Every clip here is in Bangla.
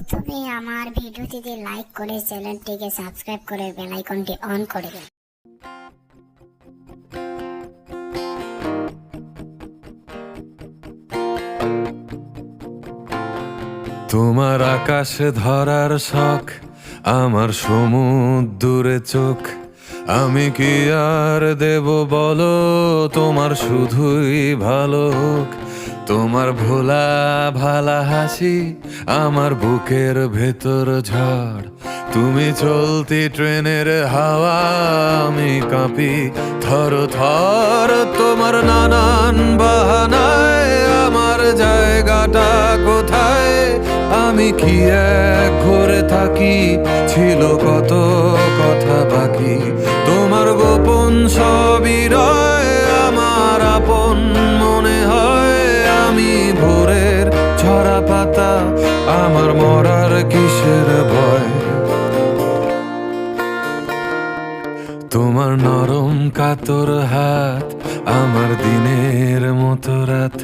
প্রথমে আমার ভিডিওটিতে লাইক করে চ্যানেলটিকে সাবস্ক্রাইব করে বেল আইকনটি অন করে দিন। তোমার আকাশে ধরার শখ, আমার সমুদ্রে চোখ। আমি কি আর দেব বলো, তোমার শুধুই ভালো হোক। তোমার ভোলা ভালা হাসি আমার বুকের ভেতর ঝড়। তুমি চলতি ট্রেনের হাওয়া, আমি কাঁপি থর থর। তোমার নানান বাহানায় আমার জায়গাটা কোথায়? আমি কি এক ঘরে থাকি, ছিল কত কথা বাকি। তোমার গোপন সবই রয়, আমার আপন মনে হয়। আমি ভোরের ছড়া পাতা, আমার মরার কিসের ভয়? তোমার নরম কাতর হাত আমার দিনের মতো রাত।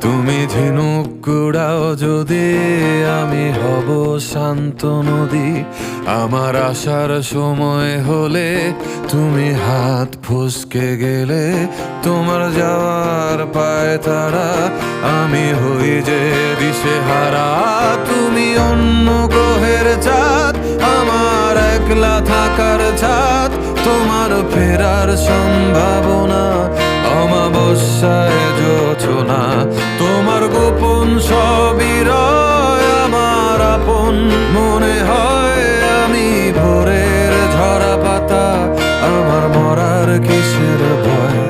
তুমি ঝিনুক কুড়াও যদি, আমি হব শান্ত নদী। আমার আসার সময় হলে তুমি হাত ফসকে গেলে। তোমার যাওয়ার পায় তারা, আমি হই যে দিশেহারা। তুমি অন্য গ্রহের চাঁদ, আমার একলা থাকার ছাদ। তোমার ফেরার সম্ভাবনা অমাবস্যায় জোছনা। তোমার গোপন সবই রয়, আমার আপন মনে হয়। আমি ভোরের ঝরা পাতা, আমার মরার কিসের ভয়?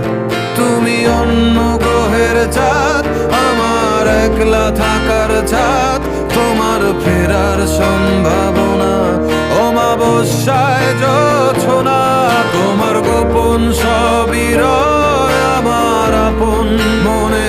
তুমি অন্য গ্রহের চাঁদ, আমার একলা থাকার ছাদ। তোমার ফেরার সম্ভাবনা অমাবস্যায় জোছনা। তোমার গোপন সবই রয়, আমার আপন মনে